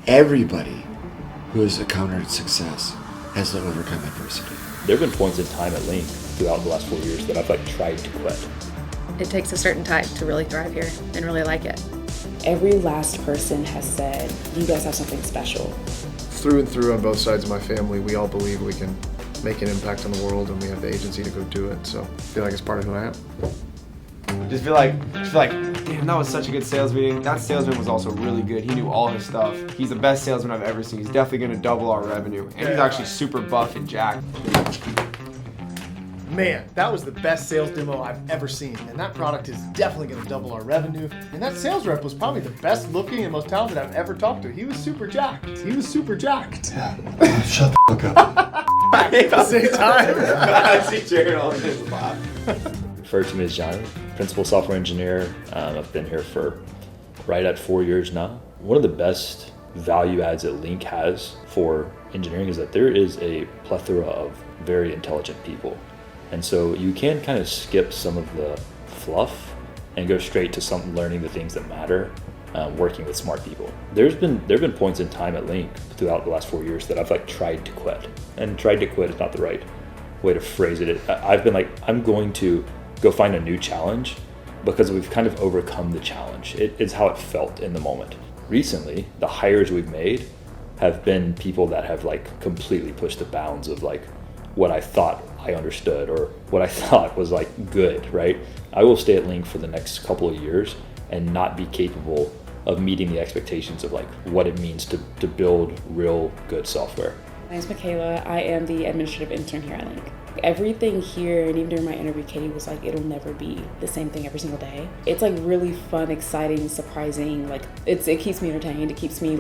Everybody who has encountered success has to overcome adversity. There have been points in time at Link throughout the last 4 years that I've tried to quit. It takes a certain type to really thrive here and really like it. Every last person has said, you guys have something special. Through and through on both sides of my family, we all believe we can make an impact on the world and we have the agency to go do it. So I feel like it's part of who I am. Just feel like, damn, that was such a good sales meeting. That salesman was also really good. He knew all his stuff. He's the best salesman I've ever seen. He's definitely gonna double our revenue. And he's actually super buff and jacked. Man, that was the best sales demo I've ever seen. And that product is definitely gonna double our revenue. And that sales rep was probably the best looking and most talented I've ever talked to. He was super jacked. Yeah. Shut the fuck up. At the same time. I see Jared all in his lap. Refer to me as Johnny, principal software engineer. I've been here for right at 4 years now. One of the best value adds that Link has for engineering is that there is a plethora of very intelligent people. And so you can kind of skip some of the fluff and go straight to learning the things that matter, working with smart people. There have been points in time at Link throughout the last 4 years that I've tried to quit. And tried to quit is not the right way to phrase it. I've been I'm going to go find a new challenge because we've kind of overcome the challenge. It's how it felt in the moment. Recently, the hires we've made have been people that have completely pushed the bounds of what I thought I understood or what I thought was good, right? I will stay at Link for the next couple of years and not be capable of meeting the expectations of what it means to build real good software. My name's Michaela. I am the administrative intern here at Link. Everything here, and even during my interview, Katie was it'll never be the same thing every single day. It's really fun, exciting, surprising. It keeps me entertained. It keeps me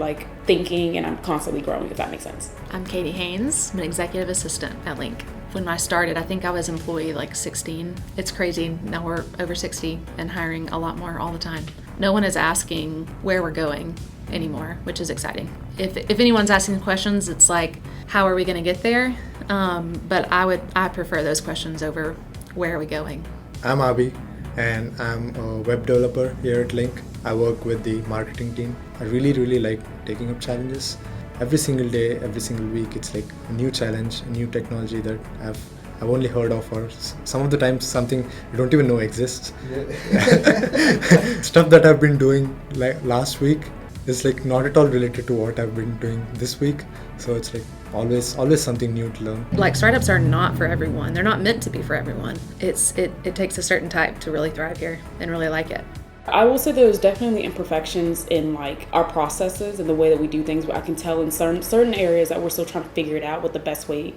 thinking, and I'm constantly growing, if that makes sense. I'm Katie Haynes. I'm an executive assistant at Link. When I started, I think I was employee 16. It's crazy. Now we're over 60 and hiring a lot more all the time. No one is asking where we're going anymore, which is exciting. If anyone's asking questions, it's how are we going to get there? But I prefer those questions over where are we going. I'm Abi, and I'm a web developer here at Link. I work with the marketing team. I really like taking up challenges. Every single day, every single week, it's a new challenge, a new technology that I've only heard of, or some of the times something you don't even know exists. Stuff that I've been doing last week is not at all related to what I've been doing this week. So it's always something new to learn. Startups are not for everyone. They're not meant to be for everyone. It takes a certain type to really thrive here and really like it. I will say there's definitely imperfections in our processes and the way that we do things, but I can tell in certain areas that we're still trying to figure it out what the best way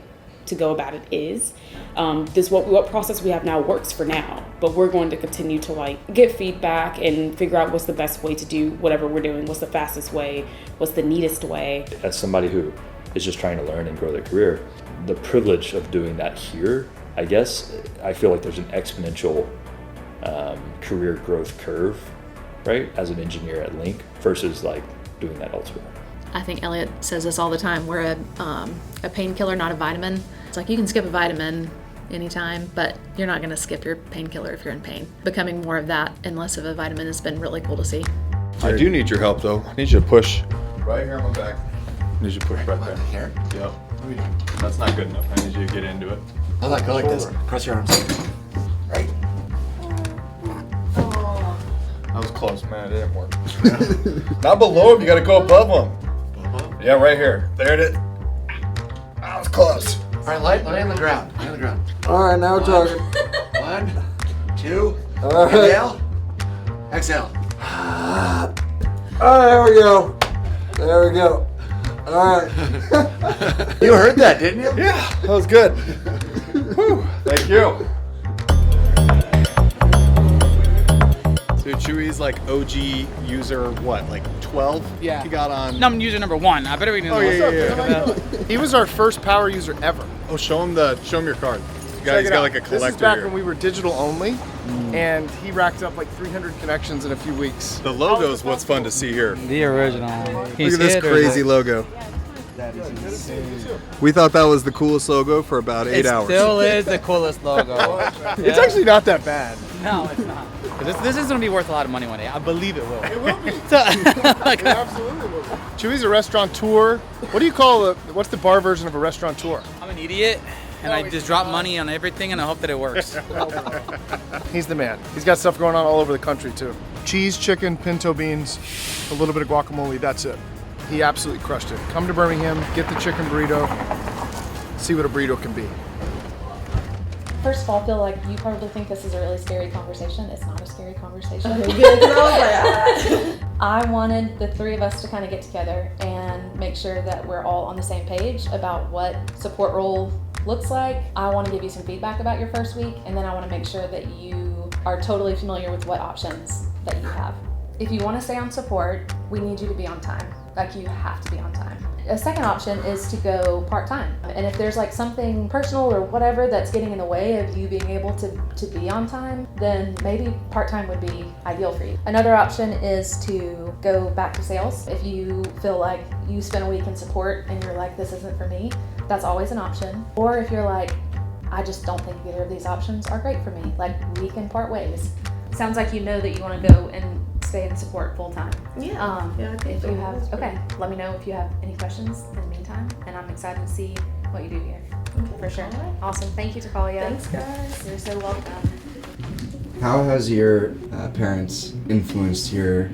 to go about it is. What process we have now works for now, but we're going to continue to get feedback and figure out what's the best way to do whatever we're doing, what's the fastest way, what's the neatest way. As somebody who is just trying to learn and grow their career, the privilege of doing that here, I guess, I feel there's an exponential career growth curve, right, as an engineer at Link versus doing that elsewhere. I think Elliot says this all the time. We're a painkiller, not a vitamin. It's you can skip a vitamin anytime, but you're not going to skip your painkiller if you're in pain. Becoming more of that and less of a vitamin has been really cool to see. I do need your help though. I need you to push right here on my back. I need you to push right there. Here? Yep. That's not good enough. I need you to get into it. Go like this. Press your arms. Right. That was close, man. It didn't work. Not below him. You got to go above him. Yeah, right here. There it is. That was close. All right, lay on the ground. Lay on the ground. All right, now we're talking. 1, 2. All right. Inhale. Exhale. All right, there we go. There we go. All right. You heard that, didn't you? Yeah, that was good. Whew. Thank you. So Chewy's OG user, 12? Yeah. He got on. No, I'm user number 1. I better be doing Yeah. He was our first power user ever. Oh, show him your card. The guy's got a collector. This is back here. when we were digital only, and he racked up 300 connections in a few weeks. The logo's what's fun to see here. The original. Look at this crazy logo. That is insane. We thought that was the coolest logo for about 8 hours. Still is the coolest logo. It's actually not that bad. No, it's not. This is going to be worth a lot of money one day. I believe it will. It will be. Like, It absolutely will be. Chewy's a restaurateur. What do you call what's the bar version of a restaurateur? I'm an idiot, and I just drop money on everything, and I hope that it works. He's the man. He's got stuff going on all over the country too. Cheese, chicken, pinto beans, a little bit of guacamole, that's it. He absolutely crushed it. Come to Birmingham, get the chicken burrito, see what a burrito can be. First of all, I feel like you probably think this is a really scary conversation. It's not a scary conversation. I wanted the three of us to kind of get together and make sure that we're all on the same page about what support role looks like. I want to give you some feedback about your first week, and then I want to make sure that you are totally familiar with what options that you have. If you want to stay on support, we need you to be on time. Like, you have to be on time. A second option is to go part-time. And if there's like something personal or whatever that's getting in the way of you being able to be on time, then maybe part-time would be ideal for you. Another option is to go back to sales. If you feel like you spent a week in support and you're like, this isn't for me, that's always an option. Or if you're like, I just don't think either of these options are great for me, like, we can part ways. Sounds like you know that you want to go and stay in support full time. Yeah. Yeah, I think if so. you have, okay, let me know if you have any questions in the meantime, and I'm excited to see what you do here. Okay. For sure. All right. Awesome. Thank you, Tapalia. Thanks, guys. You're so welcome. How has your parents influenced your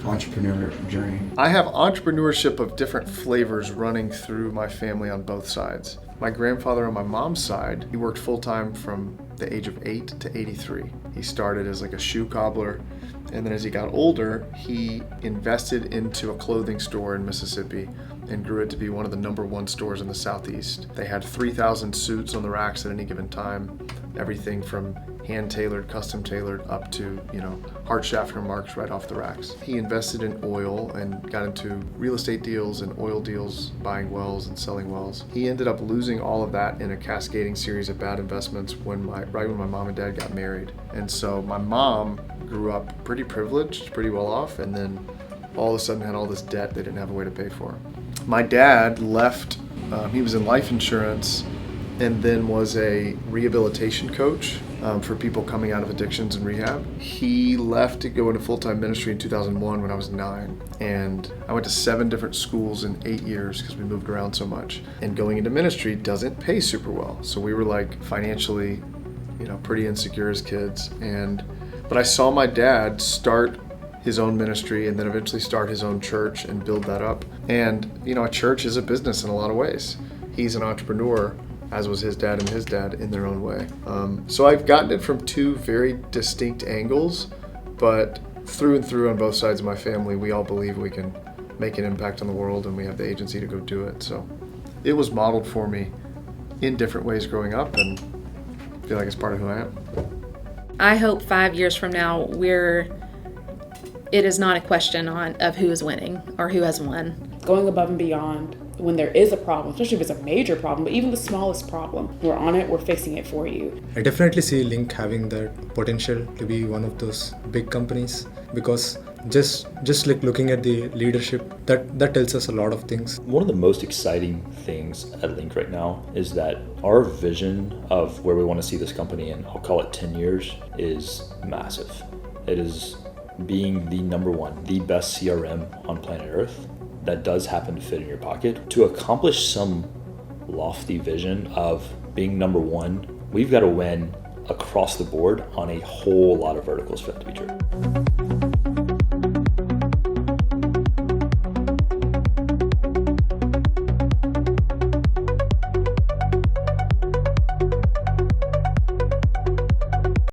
entrepreneur journey? I have entrepreneurship of different flavors running through my family on both sides. My grandfather on my mom's side, he worked full-time from the age of 8 to 83. He started as like a shoe cobbler, and then as he got older, he invested into a clothing store in Mississippi and grew it to be one of the #1 stores in the Southeast. They had 3,000 suits on the racks at any given time, everything from hand-tailored, custom-tailored, up to, Hart Schaffner marks right off the racks. He invested in oil and got into real estate deals and oil deals, buying wells and selling wells. He ended up losing all of that in a cascading series of bad investments right when my mom and dad got married. And so my mom grew up pretty privileged, pretty well off, and then all of a sudden had all this debt they didn't have a way to pay for. My dad left, he was in life insurance, and then was a rehabilitation coach for people coming out of addictions and rehab. He left to go into full-time ministry in 2001 when I was 9. And I went to 7 different schools in 8 years because we moved around so much. And going into ministry doesn't pay super well. So we were like financially, pretty insecure as kids. But I saw my dad start his own ministry and then eventually start his own church and build that up. And, a church is a business in a lot of ways. He's an entrepreneur, as was his dad and his dad in their own way. So I've gotten it from 2 very distinct angles, but through and through on both sides of my family, we all believe we can make an impact on the world, and we have the agency to go do it. So it was modeled for me in different ways growing up, and I feel like it's part of who I am. I hope 5 years from now, it is not a question of who is winning or who has won. Going above and beyond when there is a problem, especially if it's a major problem, but even the smallest problem, we're on it, we're fixing it for you. I definitely see Link having the potential to be one of those big companies, because just like looking at the leadership, that tells us a lot of things. One of the most exciting things at Link right now is that our vision of where we want to see this company in, I'll call it 10 years, is massive. It is being the #1, the best CRM on planet Earth that does happen to fit in your pocket. To accomplish some lofty vision of being #1, we've got to win across the board on a whole lot of verticals for that to be true.